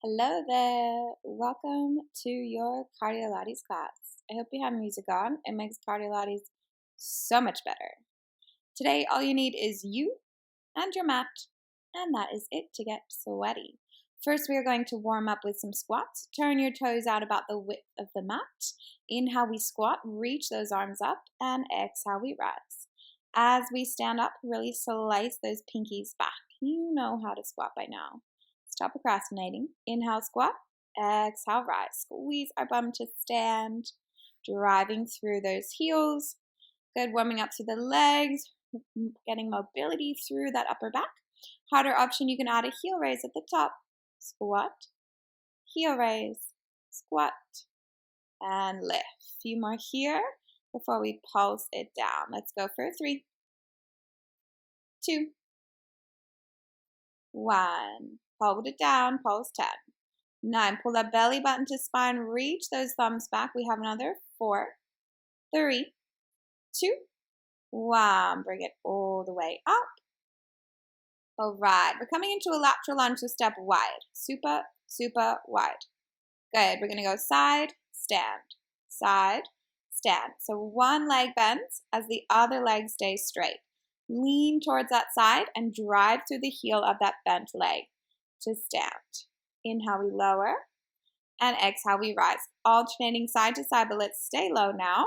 Hello there. Welcome to your Cardiolates class. I hope you have music on. It makes Cardiolates so much better. Today, all you need is you and your mat, and that is it to get sweaty. First, we are going to warm up with some squats. Turn your toes out about the width of the mat. Inhale, we squat, reach those arms up, and exhale, we rise. As we stand up, really slice those pinkies back. You know how to squat by now. Stop procrastinating. Inhale, squat. Exhale, rise. Squeeze our bum to stand. Driving through those heels. Good. Warming up through the legs. Getting mobility through that upper back. Harder option, you can add a heel raise at the top. Squat. Heel raise. Squat. And lift. A few more here before we pulse it down. Let's go for 3, 2, 1. Hold it down, pulse 10. 9, pull that belly button to spine, reach those thumbs back. We have another 4, 3, 2, 1. Bring it all the way up. All right, we're coming into a lateral lunge, so step wide. Super, super wide. Good, we're gonna go side, stand, side, stand. So one leg bends as the other leg stays straight. Lean towards that side and drive through the heel of that bent leg to stand. Inhale, we lower, and exhale, we rise. Alternating side to side, but let's stay low now.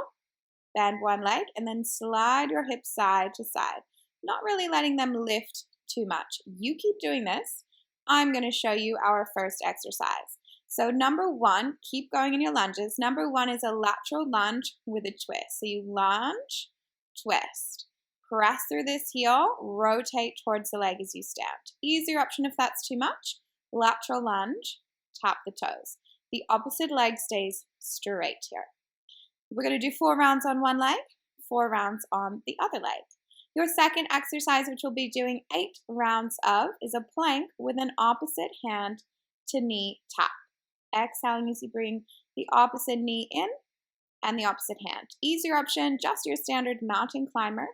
Bend one leg, and then slide your hips side to side. Not really letting them lift too much. You keep doing this. I'm going to show you our first exercise. So number 1, keep going in your lunges. Number 1 is a lateral lunge with a twist. So you lunge, twist. Press through this heel, rotate towards the leg as you stand. Easier option if that's too much. Lateral lunge, tap the toes. The opposite leg stays straight here. We're going to do 4 rounds on one leg, 4 rounds on the other leg. Your second exercise, which we'll be doing 8 rounds of, is a plank with an opposite hand to knee tap. Exhaling as you bring the opposite knee in and the opposite hand. Easier option, just your standard mountain climber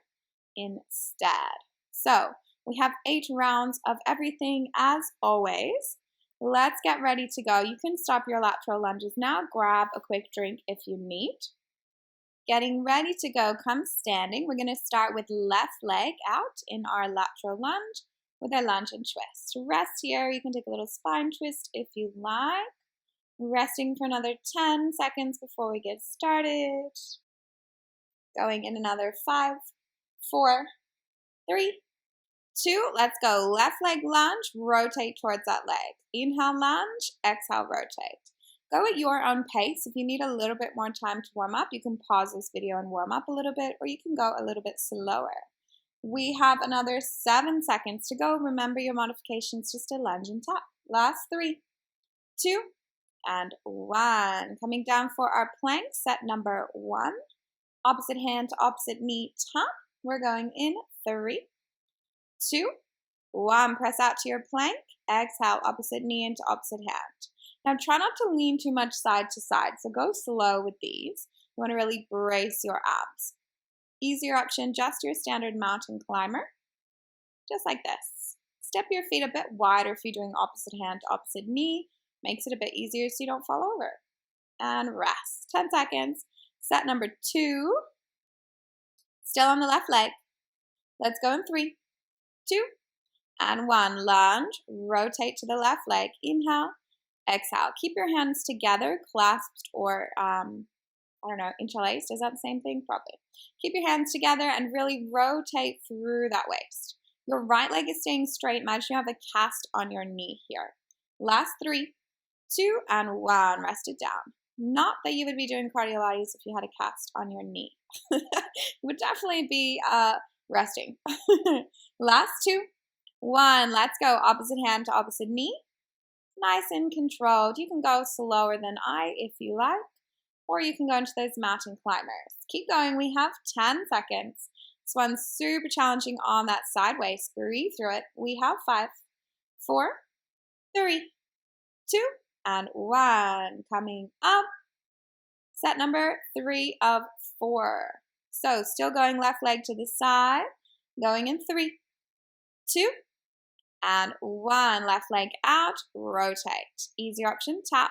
instead. So we have 8 rounds of everything as always. Let's get ready to go. You can stop your lateral lunges now. Grab a quick drink if you need. Getting ready to go, come standing. We're going to start with left leg out in our lateral lunge with a lunge and twist. Rest here. You can take a little spine twist if you like. Resting for another 10 seconds before we get started. Going in another 5, 4, 3, 2. Let's go. Left leg lunge, rotate towards that leg. Inhale, lunge, exhale, rotate. Go at your own pace. If you need a little bit more time to warm up, you can pause this video and warm up a little bit, or you can go a little bit slower. We have another 7 seconds to go. Remember your modifications, just a lunge and tap. Last 3, 2, and 1. Coming down for our plank, set number 1. Opposite hand to opposite knee tap. We're going in 3, 2, 1. Press out to your plank. Exhale, opposite knee into opposite hand. Now try not to lean too much side to side, so go slow with these. You want to really brace your abs. Easier option, just your standard mountain climber, just like this. Step your feet a bit wider if you're doing opposite hand to opposite knee. Makes it a bit easier so you don't fall over. And rest. 10 seconds. Set number 2. Still on the left leg. Let's go in 3, 2, and 1. Lunge. Rotate to the left leg. Inhale. Exhale. Keep your hands together, clasped or, interlaced. Is that the same thing? Probably. Keep your hands together and really rotate through that waist. Your right leg is staying straight. Imagine you have a cast on your knee here. Last 3, 2, and 1. Rest it down. Not that you would be doing Cardiolates if you had a cast on your knee. You would definitely be resting. Last 2, 1. Let's go. Opposite hand to opposite knee. Nice and controlled. You can go slower than I if you like, or you can go into those mountain climbers. Keep going. We have 10 seconds. This one's super challenging on that side waist. Breathe through it. We have 5, 4, 3, 2, and 1. Coming up. Set number 3 of 4. So still going left leg to the side. Going in 3, 2, and 1. Left leg out, rotate. Easier option, tap.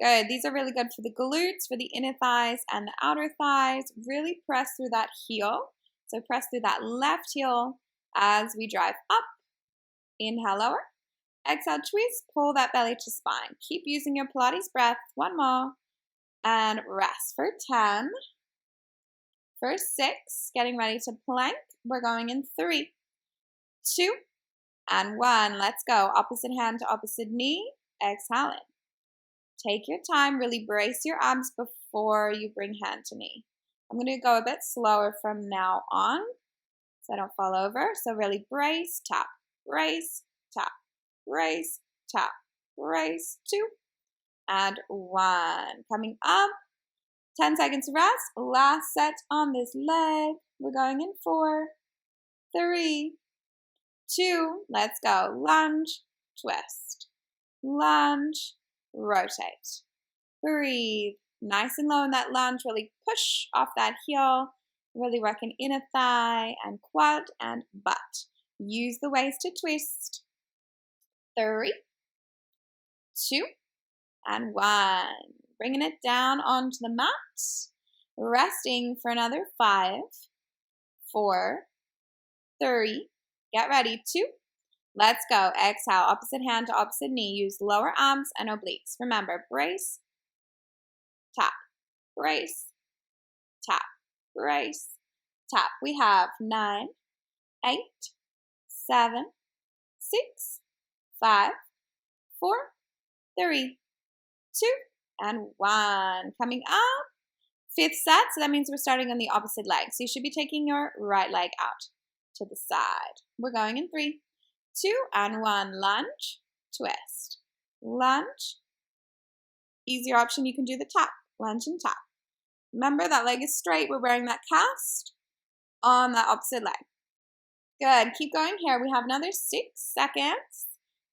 Good. These are really good for the glutes, for the inner thighs and the outer thighs. Really press through that heel. So press through that left heel as we drive up. Inhale, lower. Exhale, twist. Pull that belly to spine. Keep using your Pilates breath. 1 more. And rest for 10. For 6. Getting ready to plank. We're going in 3, 2, and 1. Let's go. Opposite hand to opposite knee. Exhale in. Take your time. Really brace your abs before you bring hand to knee. I'm going to go a bit slower from now on so I don't fall over. So really brace, tap, brace, tap, brace, tap, brace. 2 and 1. Coming up. 10 seconds rest. Last set on this leg. We're going in 4, 3, 2. Let's go. Lunge, twist, lunge, rotate. Breathe. Nice and low in that lunge. Really push off that heel. Really working inner thigh and quad and butt. Use the waist to twist. 3, 2, and 1. Bringing it down onto the mat. Resting for another 5, 4, 3. Get ready. 2. Let's go. Exhale. Opposite hand to opposite knee. Use lower arms and obliques. Remember, brace, tap, brace, tap, brace, tap. We have 9, 8, 7, 6, 5, 4, 3, 2, and 1. Coming up. 5th set. So that means we're starting on the opposite leg. So you should be taking your right leg out to the side. We're going in 3, 2, and 1. Lunge, twist, lunge. Easier option, you can do the tap, lunge and tap. Remember that leg is straight. We're wearing that cast on that opposite leg. Good. Keep going here. We have another 6 seconds.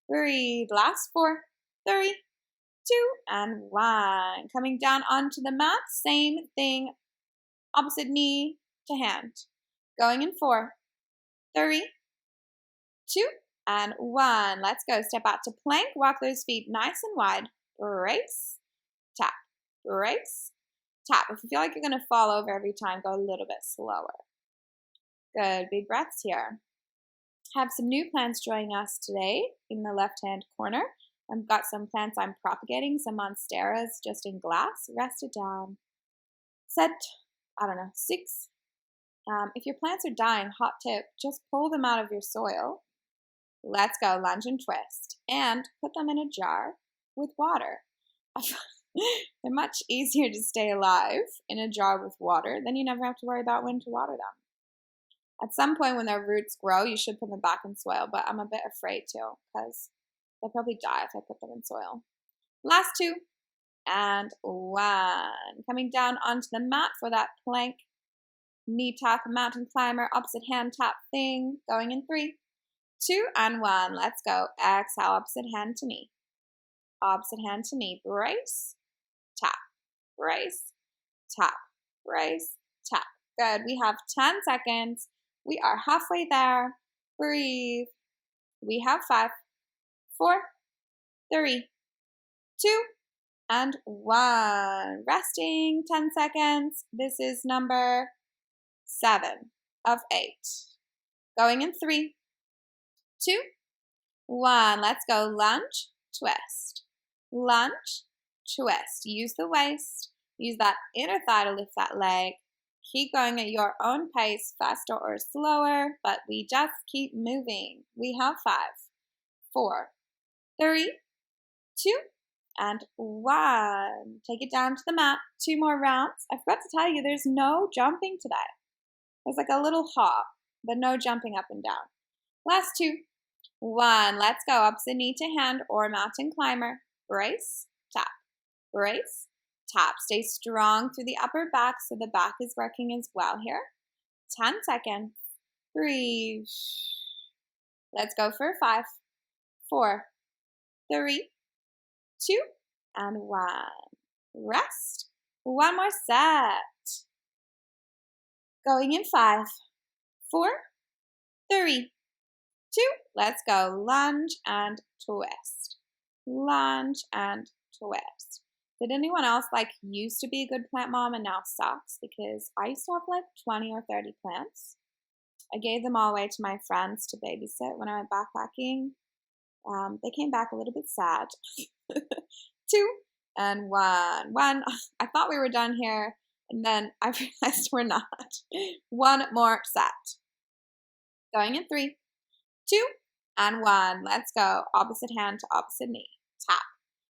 Breathe. Last 4, 3, 2, and 1. Coming down onto the mat. Same thing. Opposite knee to hand. Going in 4, 3, 2, and 1. Let's go. Step out to plank. Walk those feet nice and wide. Brace, tap, brace, tap. If you feel like you're going to fall over every time, go a little bit slower. Good. Big breaths here. Have some new plants joining us today in the left-hand corner. I've got some plants I'm propagating, some monsteras just in glass. Rest it down. Set, 6. If your plants are dying, hot tip, just pull them out of your soil. Let's go. Lunge and twist. And put them in a jar with water. They're much easier to stay alive in a jar with water. Then you never have to worry about when to water them. At some point when their roots grow, you should put them back in soil, but I'm a bit afraid to because they'll probably die if I put them in soil. Last 2 and 1. Coming down onto the mat for that plank, knee tap, mountain climber, opposite hand tap thing. Going in 3, 2, and 1. Let's go. Exhale, opposite hand to knee. Opposite hand to knee. Brace, tap, brace, tap, brace, tap. Good. We have 10 seconds. We are halfway there. Breathe. We have 5, 4, 3, 2, and 1. Resting 10 seconds. This is number 7 of 8. Going in 3, 2, 1. Let's go. Lunge, twist, lunge, twist. Use the waist. Use that inner thigh to lift that leg. Keep going at your own pace, faster or slower, but we just keep moving. We have 5, 4, 3, 2, and 1. Take it down to the mat. 2 more rounds. I forgot to tell you, there's no jumping today. There's like a little hop, but no jumping up and down. Last 2, 1. Let's go. Opposite knee to hand or mountain climber. Brace, tap, brace, tap. Stay strong through the upper back so the back is working as well here. 10 seconds. Breathe. Let's go for 5, 4, 3, 2, and 1. Rest. 1 more set. Going in 5, 4, 3, 2. Let's go. Lunge and twist. Lunge and twist. Did anyone else used to be a good plant mom and now sucks? Because I used to have 20 or 30 plants. I gave them all away to my friends to babysit when I went backpacking. They came back a little bit sad. 2 and 1. 1. I thought we were done here, and then I realized we're not. 1 more set. Going in 3, 2, and 1. Let's go. Opposite hand to opposite knee. Tap.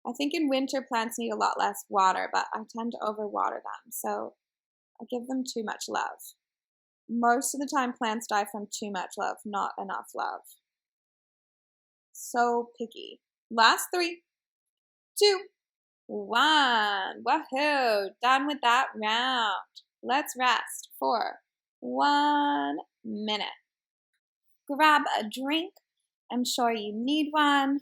I think in winter plants need a lot less water, but I tend to overwater them, so I give them too much love. Most of the time plants die from too much love, not enough love. So picky. Last 3, 2, 1. Woohoo! Done with that round. Let's rest for 1 minute. Grab a drink. I'm sure you need one.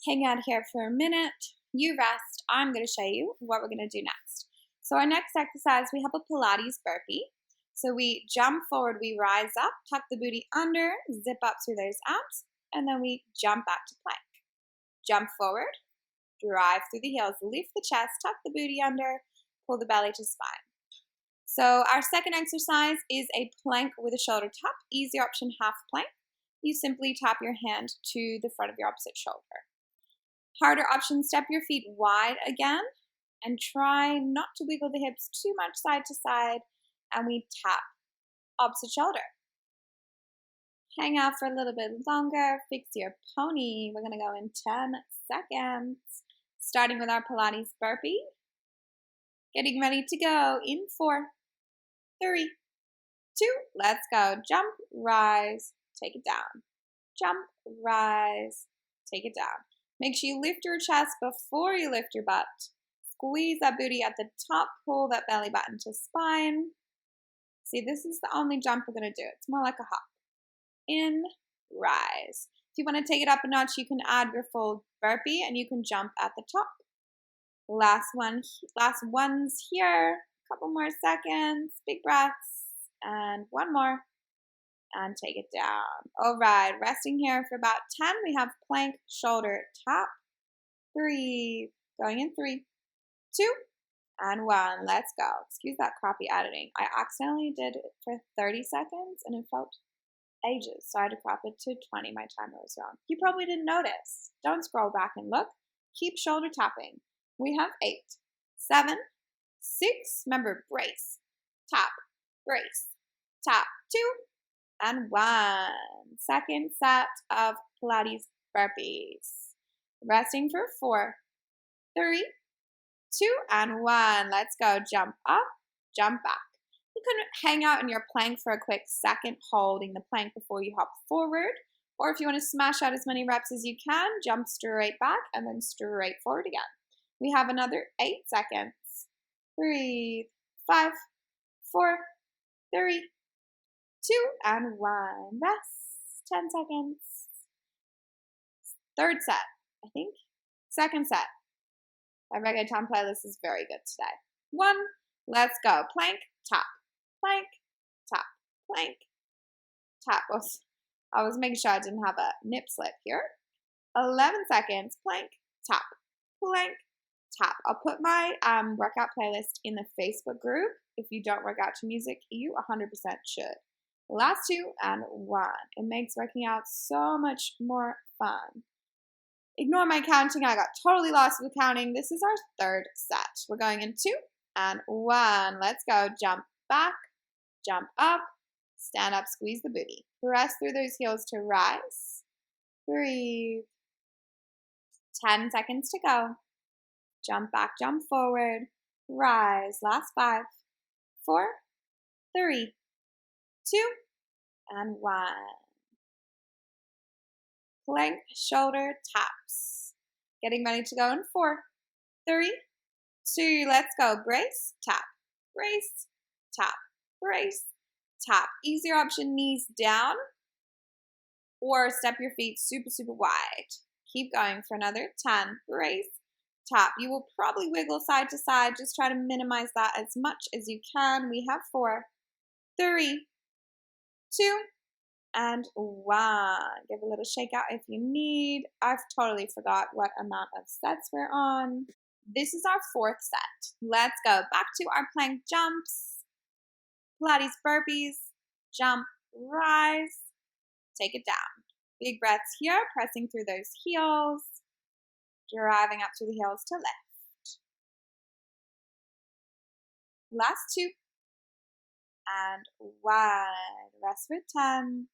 Hang out here for a minute. You rest. I'm going to show you what we're going to do next. So our next exercise, we have a Pilates burpee. So we jump forward, we rise up, tuck the booty under, zip up through those abs, and then we jump back to plank. Jump forward, drive through the heels, lift the chest, tuck the booty under, pull the belly to spine. So our second exercise is a plank with a shoulder tap. Easy option, half plank. You simply tap your hand to the front of your opposite shoulder. Harder option, step your feet wide again and try not to wiggle the hips too much side to side, and we tap opposite shoulder. Hang out for a little bit longer, fix your pony. We're gonna go in 10 seconds, starting with our Pilates burpee. Getting ready to go in 4, 3, 2, let's go. Jump, rise, take it down. Jump, rise, take it down. Make sure you lift your chest before you lift your butt. Squeeze that booty at the top, pull that belly button to spine. See, this is the only jump we're going to do. It's more like a hop. In, rise. If you want to take it up a notch, you can add your full burpee and you can jump at the top. Last one's here. Couple more seconds. Big breaths. And 1 more. And take it down. All right, resting here for about 10. We have plank, shoulder, tap. Breathe. Going in 3, 2, and 1. Let's go. Excuse that crappy editing. I accidentally did it for 30 seconds and it felt ages, so I had to crop it to 20. My timer was wrong. You probably didn't notice. Don't scroll back and look. Keep shoulder tapping. We have 8, 7, 6. Remember, brace, tap, brace, tap. 2, and 1. Second set of Pilates burpees. Resting for 4, 3, 2, and 1. Let's go. Jump up, jump back. You can hang out in your plank for a quick second, holding the plank before you hop forward. Or if you want to smash out as many reps as you can, jump straight back and then straight forward again. We have another 8 seconds. Breathe. 5, 4, 3, 2, and 1. Rest. 10 seconds. Third set, I think. Second set. My reggaeton playlist is very good today. 1, let's go. Plank, tap, plank, tap, plank, tap. I was making sure I didn't have a nip slip here. 11 seconds. Plank, tap, plank, tap. I'll put my workout playlist in the Facebook group. If you don't work out to music, you 100% should. Last 2 and 1. It makes working out so much more fun. Ignore my counting. I got totally lost with counting. This is our third set. We're going in 2 and 1. Let's go. Jump back, jump up, stand up, squeeze the booty. Press through those heels to rise. Breathe. 10 seconds to go. Jump back, jump forward, rise. Last 5, 4, 3, 2, and 1. Plank, shoulder, taps. Getting ready to go in 4, 3, 2. Let's go. Brace, tap, brace, tap, brace, tap. Easier option, knees down, or step your feet super, super wide. Keep going for another 10. Brace, tap. You will probably wiggle side to side. Just try to minimize that as much as you can. We have 4, 3, 2, and 1. Give a little shake out if you need. I've totally forgot what amount of sets we're on. This is our 4th set. Let's go back to our plank jumps, Pilates burpees, jump, rise, take it down. Big breaths here, pressing through those heels, driving up through the heels to lift. Last 2, and wide. Rest for 10.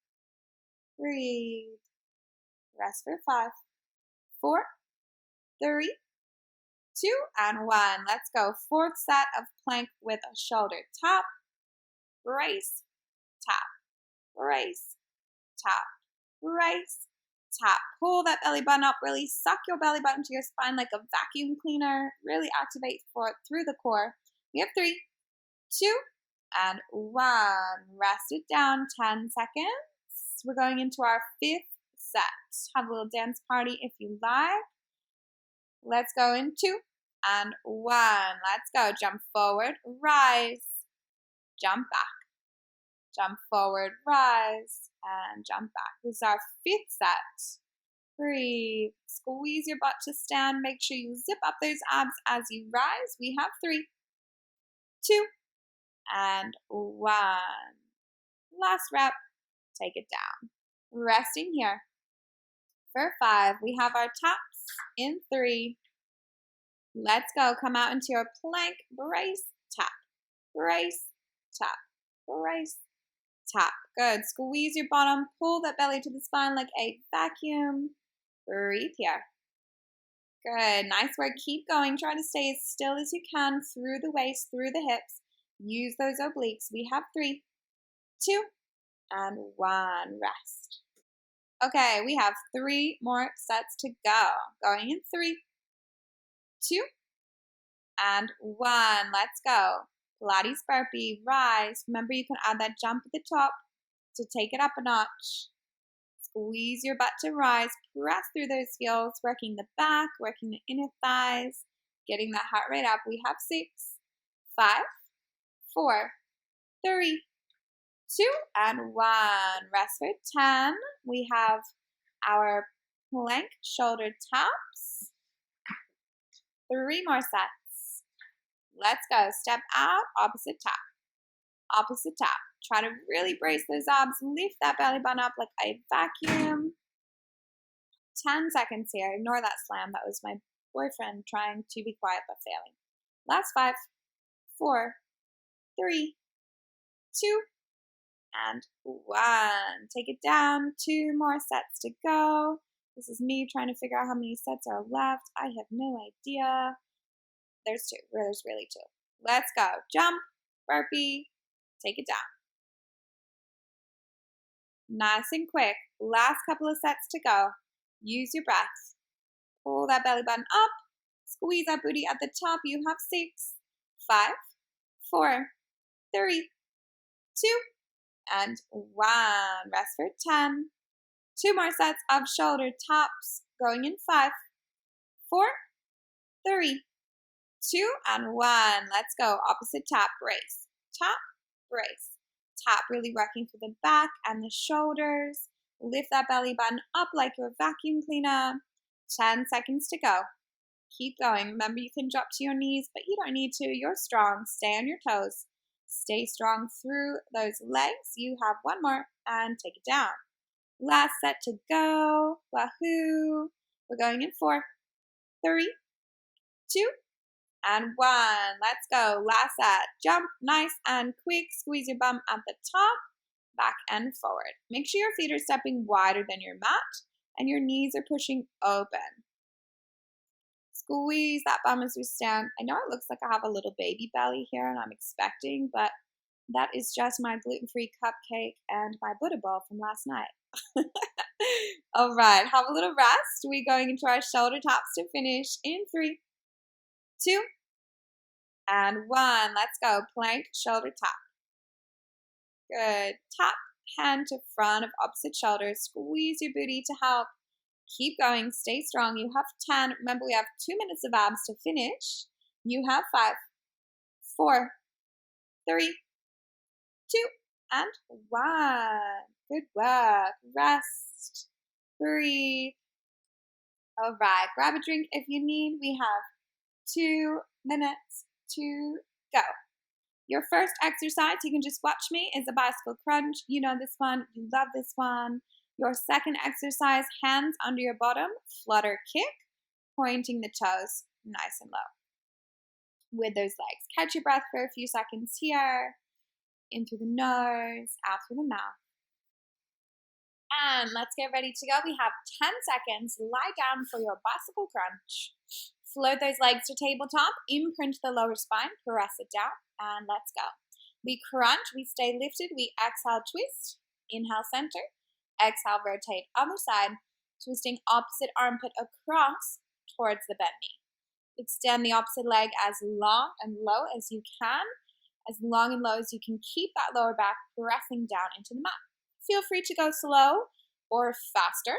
Breathe. Rest for 5, 4, 3, 2, and 1. Let's go. 4th set of plank with a shoulder tap, brace, tap, brace, tap, brace, tap. Pull that belly button up. Really suck your belly button to your spine like a vacuum cleaner. Really activate through the core. We have 3, 2, and 1. Rest it down 10 seconds. We're going into our 5th set. Have a little dance party if you like. Let's go in 2 and 1. Let's go. Jump forward, rise, jump back. Jump forward, rise, and jump back. This is our 5th set. Breathe. Squeeze your butt to stand. Make sure you zip up those abs as you rise. We have 3, 2, and 1. Last rep. Take it down. Resting here. For 5, we have our taps in 3. Let's go. Come out into your plank, brace, tap, brace, tap, brace, tap. Good. Squeeze your bottom. Pull that belly to the spine like a vacuum. Breathe here. Good. Nice work. Keep going. Try to stay as still as you can through the waist, through the hips. Use those obliques. We have 3, 2, and 1. Rest. Okay, we have 3 more sets to go. Going in 3, 2, and 1. Let's go. Pilates burpee, rise. Remember, you can add that jump at the top to take it up a notch. Squeeze your butt to rise. Press through those heels, working the back, working the inner thighs, getting that heart rate up. We have 6, 5, 4, 3, 2, and 1. Rest for 10. We have our plank shoulder taps. 3 more sets. Let's go. Step out, opposite tap. Opposite tap. Try to really brace those abs. Lift that belly button up like a vacuum. 10 seconds here. Ignore that slam. That was my boyfriend trying to be quiet but failing. Last 5, 4, 3, 2, and 1. Take it down. 2 more sets to go. This is me trying to figure out how many sets are left. I have no idea. There's 2. There's really 2. Let's go. Jump, burpee, take it down. Nice and quick. Last couple of sets to go. Use your breath. Pull that belly button up. Squeeze that booty at the top. You have 6, 5, 4, 3, 2, and 1. Rest for 10. 2 more sets of shoulder taps. Going in 5, 4, 3, 2, and 1. Let's go. Opposite tap, brace. Tap, brace. Tap, really working through the back and the shoulders. Lift that belly button up like your vacuum cleaner. 10 seconds to go. Keep going. Remember, you can drop to your knees, but you don't need to. You're strong. Stay on your toes. Stay strong through those legs. You have 1 more, and take it down. Last set to go. Wahoo. We're going in 4, 3, 2, and 1. Let's go. Last set. Jump nice and quick. Squeeze your bum at the top, back and forward. Make sure your feet are stepping wider than your mat and your knees are pushing open. Squeeze that bum as we stand. I know it looks like I have a little baby belly here and I'm expecting, but that is just my gluten-free cupcake and my Buddha ball from last night. All right, have a little rest. We're going into our shoulder taps to finish in 3, 2, and 1. Let's go. Plank, shoulder tap. Good. Tap, hand to front of opposite shoulder. Squeeze your booty to help. Keep going. Stay strong. You have 10. Remember, we have 2 minutes of abs to finish. You have 5, 4, 3, 2, and 1. Good work. Rest. Breathe. All right. Grab a drink if you need. We have 2 minutes to go. Your first exercise, you can just watch me, is a bicycle crunch. You know this one. You love this one. Your second exercise, hands under your bottom, flutter kick, pointing the toes nice and low with those legs. Catch your breath for a few seconds here. In through the nose, out through the mouth. And let's get ready to go. We have 10 seconds. Lie down for your bicycle crunch. Float those legs to tabletop. Imprint the lower spine. Press it down. And let's go. We crunch. We stay lifted. We exhale, twist. Inhale, center. Exhale, rotate other side. Twisting opposite armpit across towards the bent knee. Extend the opposite leg as long and low as you can. As long and low as you can. Keep that lower back pressing down into the mat. Feel free to go slow or faster,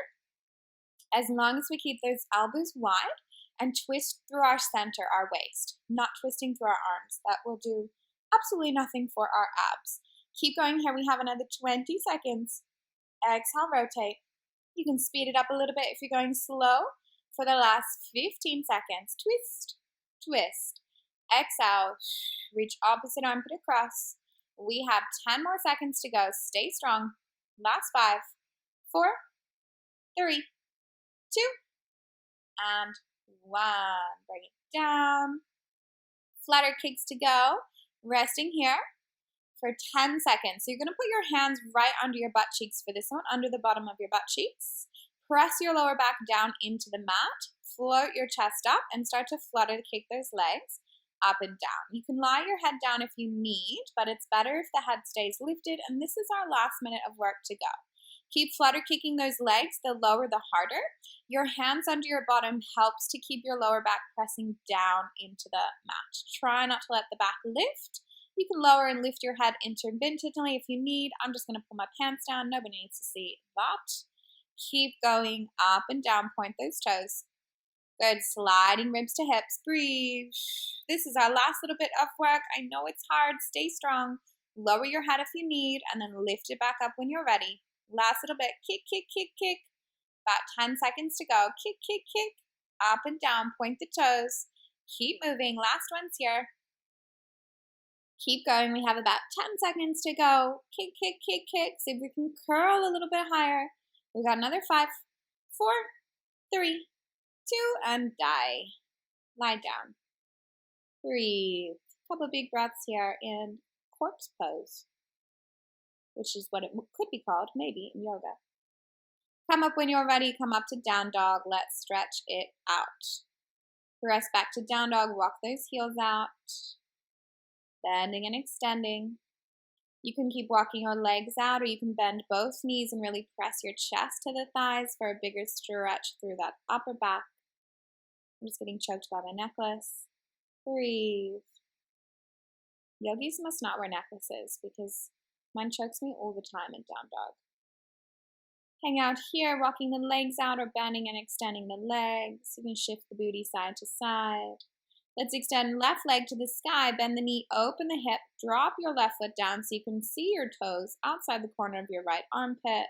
as long as we keep those elbows wide and twist through our center, our waist, not twisting through our arms. That will do absolutely nothing for our abs. Keep going here. We have another 20 seconds. Exhale, rotate. You can speed it up a little bit if you're going slow. For the last 15 seconds, twist, twist. Exhale, reach opposite armpit across. We have 10 more seconds to go. Stay strong. Last 5, 4, 3, 2, and 1. Bring it down. Flutter kicks to go. Resting here for 10 seconds. So you're going to put your hands right under your butt cheeks for this one, under the bottom of your butt cheeks. Press your lower back down into the mat. Float your chest up and start to flutter to kick those legs up and down. You can lie your head down if you need, but it's better if the head stays lifted, and this is our last minute of work to go. Keep flutter kicking those legs, the lower the harder. Your hands under your bottom helps to keep your lower back pressing down into the mat. Try not to let the back lift. You can lower and lift your head intermittently if you need. I'm just going to pull my pants down. Nobody needs to see that. Keep going up and down, point those toes. Good, sliding ribs to hips. Breathe. This is our last little bit of work. I know it's hard. Stay strong. Lower your head if you need, and then lift it back up when you're ready. Last little bit. Kick, kick, kick, kick. About 10 seconds to go. Kick, kick, kick. Up and down. Point the toes. Keep moving. Last one's here. Keep going. We have about 10 seconds to go. Kick, kick, kick, kick. See if we can curl a little bit higher. We got another 5, 4, 3, 2, and die. Lie down. Breathe. A couple of big breaths here in corpse pose, which is what it could be called, maybe, in yoga. Come up when you're ready. Come up to down dog. Let's stretch it out. Press back to down dog. Walk those heels out. Bending and extending. You can keep walking your legs out, or you can bend both knees and really press your chest to the thighs for a bigger stretch through that upper back. I'm just getting choked by my necklace. Breathe. Yogis must not wear necklaces because mine chokes me all the time in down dog. Hang out here, walking the legs out or bending and extending the legs. You can shift the booty side to side. Let's extend left leg to the sky. Bend the knee, open the hip. Drop your left foot down so you can see your toes outside the corner of your right armpit.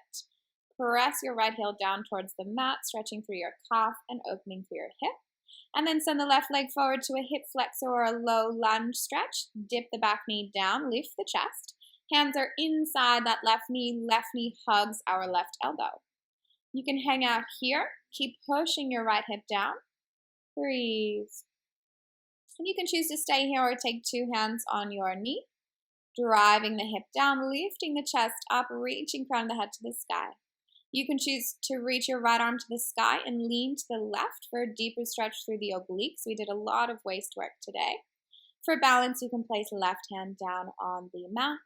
Press your right heel down towards the mat, stretching through your calf and opening through your hip. And then send the left leg forward to a hip flexor or a low lunge stretch. Dip the back knee down, lift the chest. Hands are inside that left knee hugs our left elbow. You can hang out here. Keep pushing your right hip down. Breathe. And you can choose to stay here or take 2 hands on your knee. Driving the hip down, lifting the chest up, reaching front of the head to the sky. You can choose to reach your right arm to the sky and lean to the left for a deeper stretch through the obliques. We did a lot of waist work today. For balance, you can place left hand down on the mat.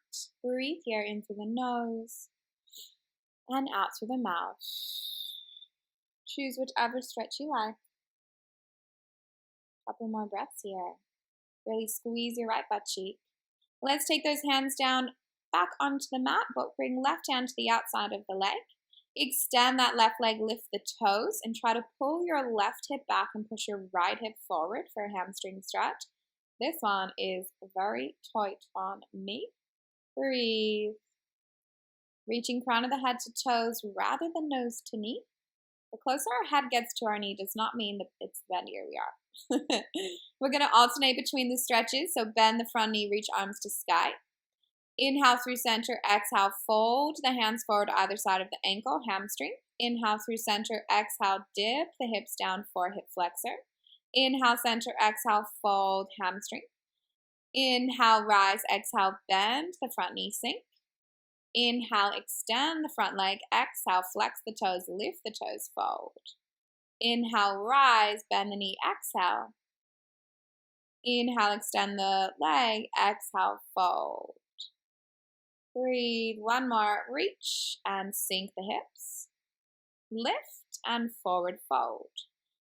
Breathe here in through the nose and out through the mouth. Choose whichever stretch you like. Couple more breaths here. Really squeeze your right butt cheek. Let's take those hands down back onto the mat, but bring left hand to the outside of the leg. Extend that left leg, lift the toes, and try to pull your left hip back and push your right hip forward for a hamstring stretch. This one is very tight on me. Breathe. Reaching crown of the head to toes rather than nose to knee. The closer our head gets to our knee does not mean that it's the bendier we are. We're going to alternate between the stretches. So bend the front knee, reach arms to sky. Inhale through center, exhale, fold the hands forward either side of the ankle, hamstring. Inhale through center, exhale, dip the hips down for hip flexor. Inhale, center, exhale, fold, hamstring. Inhale, rise, exhale, bend the front knee, sink. Inhale, extend the front leg, exhale, flex the toes, lift the toes, fold. Inhale, rise, bend the knee, exhale. Inhale, extend the leg, exhale, fold. Breathe, one more, reach and sink the hips. Lift and forward fold.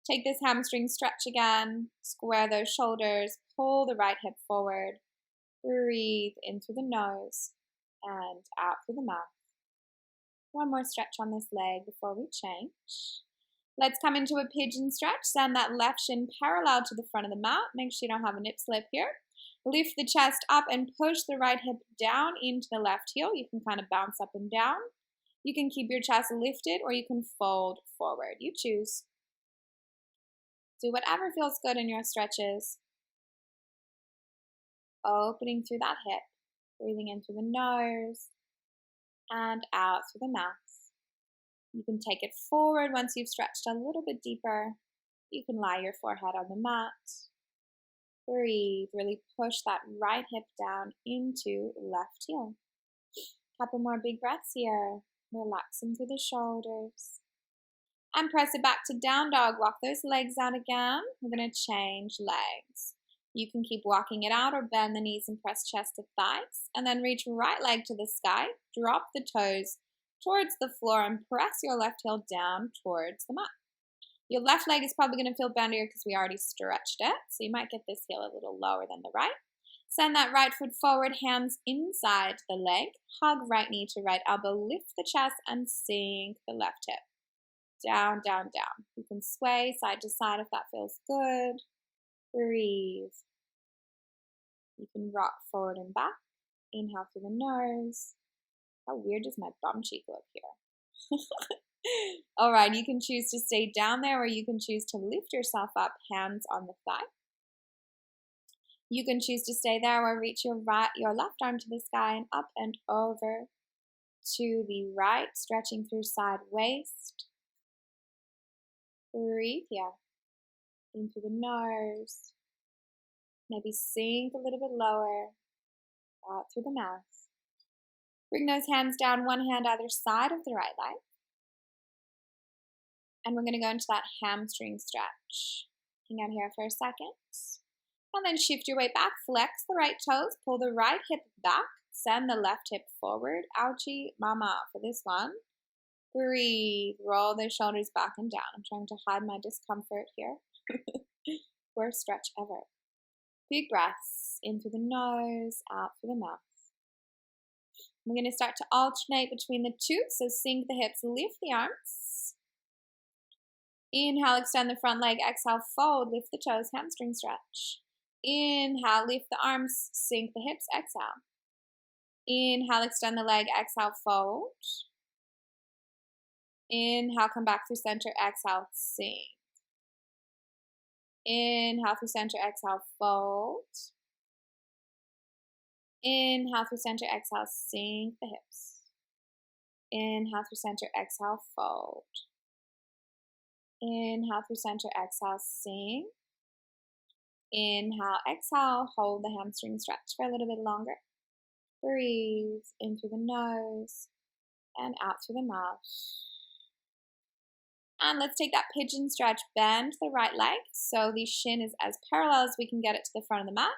Take this hamstring stretch again, square those shoulders, pull the right hip forward. Breathe in through the nose and out through the mouth. One more stretch on this leg before we change. Let's come into a pigeon stretch. Send that left shin parallel to the front of the mat. Make sure you don't have a nip slip here. Lift the chest up and push the right hip down into the left heel. You can kind of bounce up and down. You can keep your chest lifted or you can fold forward. You choose. Do whatever feels good in your stretches. Opening through that hip. Breathing in through the nose and out through the mouth. You can take it forward once you've stretched a little bit deeper. You can lie your forehead on the mat. Breathe, really push that right hip down into left heel. Couple more big breaths here. Relaxing through the shoulders. And press it back to down dog. Walk those legs out again. We're going to change legs. You can keep walking it out or bend the knees and press chest to thighs. And then reach right leg to the sky. Drop the toes towards the floor and press your left heel down towards the mat. Your left leg is probably going to feel bendier because we already stretched it. So you might get this heel a little lower than the right. Send that right foot forward, hands inside the leg. Hug right knee to right elbow. Lift the chest and sink the left hip. Down, down, down. You can sway side to side if that feels good. Breathe. You can rock forward and back. Inhale through the nose. How weird does my bum cheek look here? All right, you can choose to stay down there or you can choose to lift yourself up, hands on the thigh. You can choose to stay there or reach your left arm to the sky and up and over to the right, stretching through side waist. Breathe here. In through the nose. Maybe sink a little bit lower. Out through the mouth. Bring those hands down, one hand either side of the right leg. And we're going to go into that hamstring stretch. Hang out here for a second. And then shift your weight back. Flex the right toes. Pull the right hip back. Send the left hip forward. Ouchie mama for this one. Breathe. Roll the shoulders back and down. I'm trying to hide my discomfort here. Worst stretch ever. Big breaths. In through the nose, out through the mouth. We're going to start to alternate between the two. So sink the hips, lift the arms. Inhale, extend the front leg. Exhale, fold, lift the toes, hamstring stretch. Inhale, lift the arms, sink the hips, exhale. Inhale, extend the leg, exhale, fold. Inhale, come back through center, exhale, sink. Inhale through center, exhale, fold. Inhale through center, exhale, sink the hips. Inhale through center, exhale, fold. Inhale through center, exhale, sink. Inhale, exhale, hold the hamstring stretch for a little bit longer. Breathe in through the nose and out through the mouth. And let's take that pigeon stretch. Bend the right leg so the shin is as parallel as we can get it to the front of the mat.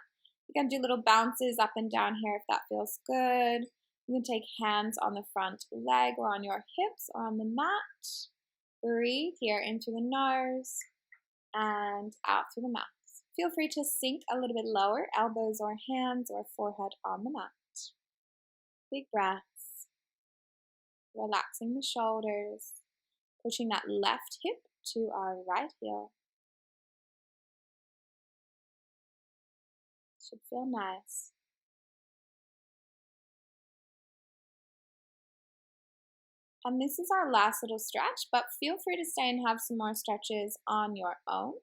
You can do little bounces up and down here if that feels good. You can take hands on the front leg or on your hips or on the mat. Breathe here into the nose and out through the mouth. Feel free to sink a little bit lower, elbows or hands or forehead on the mat. Big breaths. Relaxing the shoulders. Pushing that left hip to our right heel. Should feel nice. And this is our last little stretch, but feel free to stay and have some more stretches on your own.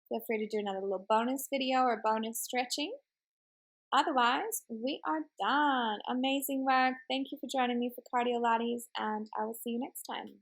Feel free to do another little bonus video or bonus stretching. Otherwise, we are done. Amazing work. Thank you for joining me for Cardiolates, and I will see you next time.